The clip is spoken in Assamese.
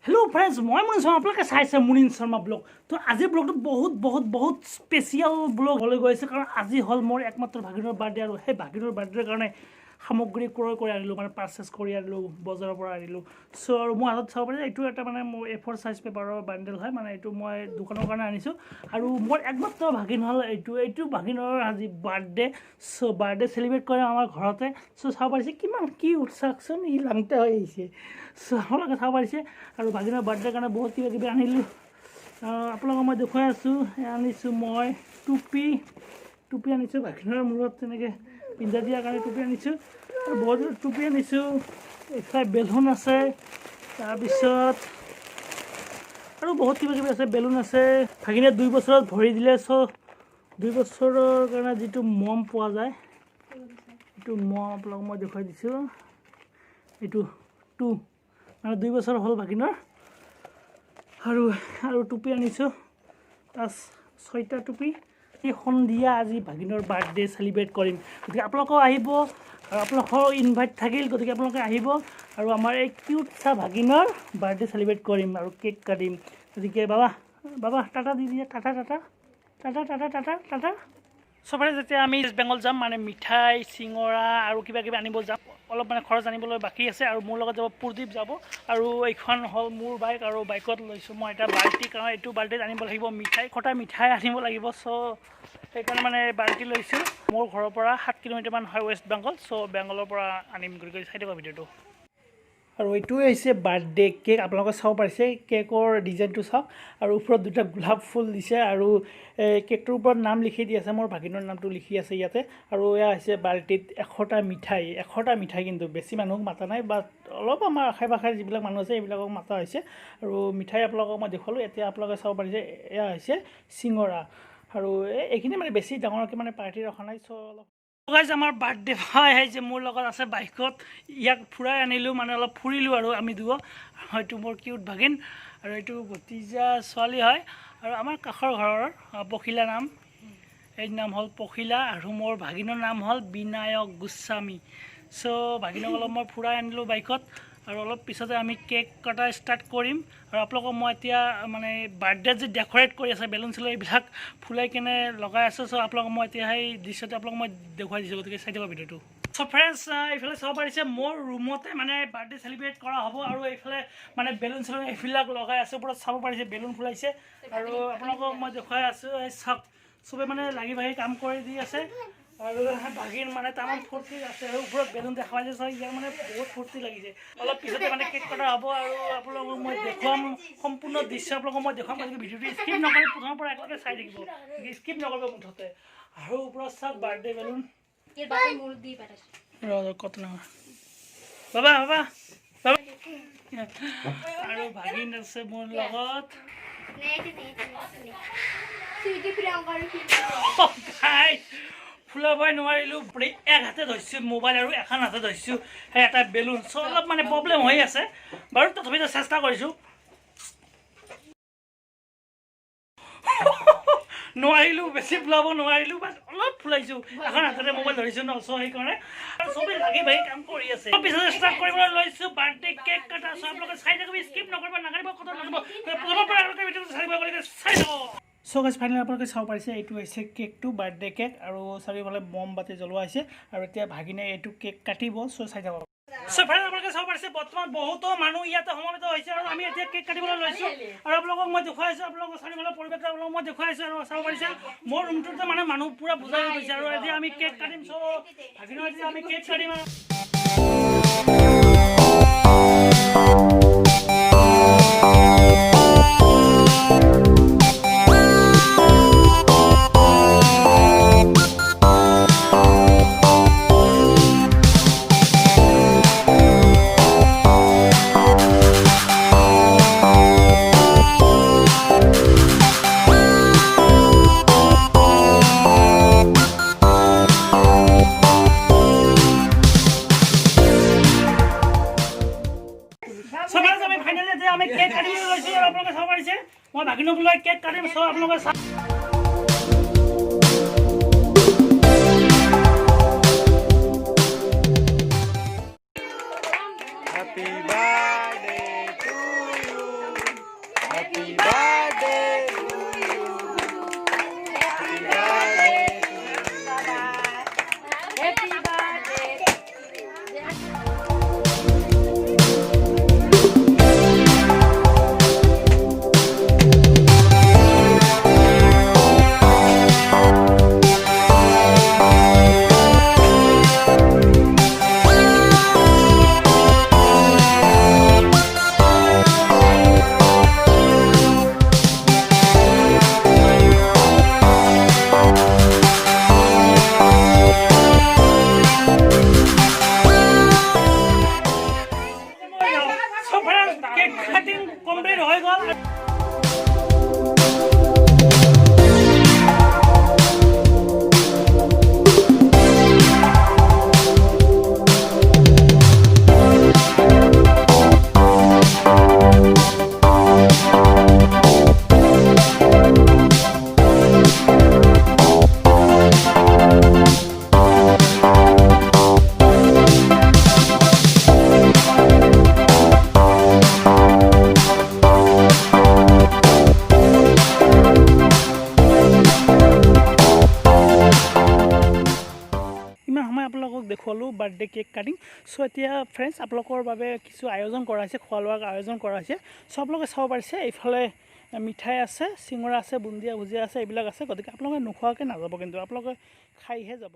हेलो फ्रेंड्स मैं मुनीन शर्मा आपलोके चाइছে मुनीन शर्मा ब्लग तो आज ब्लग बहुत बहुत बहुत स्पेशियल ब्लग होले गई कारण आज हल मोर एकमात्र भागिनर बार्थडे और সেই भागिनर बार्थडे कारण সামগ্ৰী ক্ৰয় কৰি আনিলোঁ মানে পাৰ্চেছ কৰি আনিলোঁ বজাৰৰ পৰা আনিলোঁ সো আৰু মই হাতত চাব পাৰিছে এইটো এটা মানে মোৰ A4 সাইজ পেপাৰৰ বান্ডেল হয় মানে এইটো মই দোকানৰ কাৰণে আনিছোঁ আৰু মোৰ একমাত্ৰ ভাগিন হ'ল এইটো ভাগিনৰ আজি বাৰ্থডে সো বাৰ্থডে সেলিব্ৰেট কৰে আমাৰ ঘৰতে সো চাব পাৰিছে কিমান কি উৎসাহচোন ই লাংতে হৈ আহিছে সো আপোনালোকে চাব পাৰিছে আৰু ভাগিনৰ বাৰ্থডে কাৰণে বহুত কিবা কিবি আনিলোঁ আপোনালোকক মই দেখুৱাই আছোঁ আনিছোঁ মই টুপি আনিছোঁ ভাগিনৰ মূৰত তেনেকৈ পিন্ধা দিয়াৰ কাৰণে টুপি আনিছোঁ আৰু বহুত টুপি আনিছোঁ এইফালে বেলুন আছে তাৰপিছত আৰু বহুত কিবা কিবি আছে বেলুন আছে ভাগিনে 2 বছৰত ভৰি দিলে চ' 2 বছৰৰ কাৰণে যিটো মম পোৱা যায় এইটো মম আপোনালোকক মই দেখুৱাই দিছোঁ এইটো মানে 2 বছৰ হ'ল ভাগিনৰ আৰু টুপি আনিছোঁ 6টা টুপি সন্ধিয়া আজি ভাগিনৰ বাৰ্থডে সেলিব্ৰেট কৰিম গতিকে আপোনালোকে আহিব আৰু আপোনালোকৰ ইনভাইট থাকিল গতিকে আপোনালোকে আহিব আৰু আমাৰ এই কিউট সা ভাগিনৰ বাৰ্থডে সেলিব্ৰেট কৰিম আৰু কেক কাটিম গতিকে বাবা টাটা দি দিয়ে টাটা সবৰে যেতিয়া আমি ইষ্ট বেংগল যাম মানে মিঠাই চিঙৰা আৰু কিবা কিবি আনিব যাম অলপ মানে খৰচ আনিবলৈ বাকী আছে আৰু মোৰ লগত যাব পুৰদীপ যাব আৰু এইখন হ'ল মোৰ বাইক আৰু বাইকত লৈছোঁ মই এটা বাল্টি কাৰণ এইটো বাল্টিত আনিব লাগিব মিঠাই আনিব লাগিব চ' সেইকাৰণে মানে বাল্টি লৈছোঁ মোৰ ঘৰৰ পৰা 7 কিলোমিটাৰমান হয় ৱেষ্ট বেংগল চ' বেংগলৰ পৰা আনিম গতিকে চাই দিব ভিডিঅ'টো আৰু এইটোৱে হৈছে বাৰ্থডে কেক আপোনালোকে চাব পাৰিছে কেকৰ ডিজাইনটো চাওক আৰু ওপৰত দুটা গোলাপ ফুল দিছে আৰু কেকটোৰ ওপৰত নাম লিখি দি আছে মোৰ ভাগিনৰ নামটো লিখি আছে ইয়াতে আৰু এয়া হৈছে বাল্টিত 100টা মিঠাই কিন্তু বেছি মানুহক মাতা নাই বা অলপ আমাৰ আশে পাশে যিবিলাক মানুহ আছে এইবিলাকক মাতা হৈছে আৰু মিঠাই আপোনালোকক মই দেখুৱালোঁ এতিয়া আপোনালোকে চাব পাৰিছে এয়া হৈছে চিঙৰা আৰু এইখিনি মানে বেছি ডাঙৰকৈ মানে পাৰ্টি ৰখা নাই চ' অলপ গাইজ আমাৰ বাৰ্থডে হয় যে মোৰ লগত আছে বাইকত ইয়াক ফুৰাই আনিলোঁ মানে অলপ ফুৰিলোঁ আৰু আমি দুয়ো হয়তো মোৰ কিউট ভাগিন আৰু এইটো ভতিজা ছোৱালী হয় আৰু আমাৰ কাষৰ ঘৰৰ পখিলা নাম এই নাম হ'ল পখিলা আৰু মোৰ ভাগিনৰ নাম হ'ল বিনায়ক গোস্বামী চ' ভাগিনক অলপ মই ফুৰাই আনিলোঁ বাইকত আৰু অলপ পিছতে আমি কেক কটা ষ্টাৰ্ট কৰিম আৰু আপোনালোকক মই এতিয়া মানে বাৰ্থডে যে ডেকৰেট কৰি আছে বেলুন চেলুন এইবিলাক ফুলাই কেনে লগাই আছোঁ চ' আপোনালোকক মই এতিয়া সেই দৃশ্যটো আপোনালোকক মই দেখুৱাই দিছোঁ গতিকে চাই দিব ভিডিঅ'টো চ' ফ্ৰেণ্ডছ এইফালে চাব পাৰিছে মোৰ ৰুমতে মানে বাৰ্থডে চেলিব্ৰেট কৰা হ'ব আৰু এইফালে মানে বেলুন চেলুন এইবিলাক লগাই আছে ওপৰত চাব পাৰিছে বেলুন ফুলাইছে আৰু আপোনালোকক মই দেখুৱাই আছোঁ এই চাওক চবে মানে লাগি ভাগি কাম কৰি দি আছে আৰু ভাগিন মানে তামান ফূৰ্তি আছে আৰু ওপৰত বেলুন দেখা পাইছে চ' ইয়াৰ মানে বহুত ফূৰ্তি লাগিছে অলপ পিছতে মানে কেক কটা হ'ব আৰু আপোনালোকক মই দেখুৱাম সম্পূৰ্ণ দৃশ্য আপোনালোকক মই দেখুৱাম গতিকে ভিডিঅ'টো স্কিপ নকৰি প্ৰথমৰ পৰা একেলগে চাই থাকিব স্কিপ নকৰিব মুঠতে আৰু ওপৰত চাওক বাৰ্থডে বেলুন কত নহয় বাবা আৰু ভাগিন আছে মোৰ লগত ফুলাবই নোৱাৰিলোঁ এক হাতে ধৰিছোঁ মোবাইল আৰু এখন হাতে ধৰিছোঁ সেই এটা বেলুন চ' অলপ মানে প্ৰব্লেম হৈ আছে বাৰু তথাপিতো চেষ্টা কৰিছোঁ নোৱাৰিলোঁ বেছি ফুলাব নোৱাৰিলোঁ বাট অলপ ফুলাইছোঁ এখন হাতেৰে মোবাইল ধৰিছোঁ ন চ' সেইকাৰণে আৰু চবেই লাগি ভাগি কাম কৰি আছে পিছতে ষ্টাৰ্ট কৰিবলৈ লৈছোঁ বাৰ্থডে কেক কটা চ' আপোনালোকে চাই থাকিব স্কিপ নকৰিব নাকাৰিব কথা নকৰিব প্ৰথমৰ পৰা আপোনালোকে ভিডিঅ'টো চাই দিব গতিকে চাই যাব চ' গাইজ ফাইনেলি আপোনালোকে চাব পাৰিছে এইটো হৈছে কেকটো বাৰ্থডে কেক আৰু চাৰিওফালে মমবাতি জ্বলোৱা হৈছে আৰু এতিয়া ভাগিনে এইটো কেক কাটিব চ' চাই যাব চ' ফাইনেলি আপোনালোকে চাব পাৰিছে বৰ্তমান বহুতো মানুহ ইয়াতে সমবেত হৈছে আৰু আমি এতিয়া কেক কাটিবলৈ লৈছোঁ আৰু আপোনালোকক মই দেখুৱাই আছোঁ আপোনালোকৰ চাৰিওফালৰ পৰিৱেশটো আপোনালোকক মই দেখুৱাই আছোঁ আৰু চাব পাৰিছে মোৰ ৰুমটোতে মানে মানুহ পূৰা বুজাই গৈছে আৰু এতিয়া আমি কেক কাটিম চ' ভাগিনৰ এতিয়া আমি কেক কাটিম আৰু আমি কেক কাটিবলৈ লৈছোঁ আৰু আপোনালোকে চাব পাৰিছে মই ভাগিনক লৈ কেক কাটিম চ' আপোনালোকে বাৰ্থডে কেক কাটিং চ' এতিয়া ফ্ৰেণ্ডছ আপোনালোকৰ বাবে কিছু আয়োজন কৰা হৈছে খোৱা লোৱাৰ আয়োজন কৰা হৈছে চ' আপোনালোকে চাব পাৰিছে এইফালে মিঠাই আছে চিঙৰা আছে বুন্দিয়া ভুজিয়া আছে এইবিলাক আছে গতিকে আপোনালোকে নোখোৱাকৈ নাযাব কিন্তু আপোনালোকে খাইহে যাব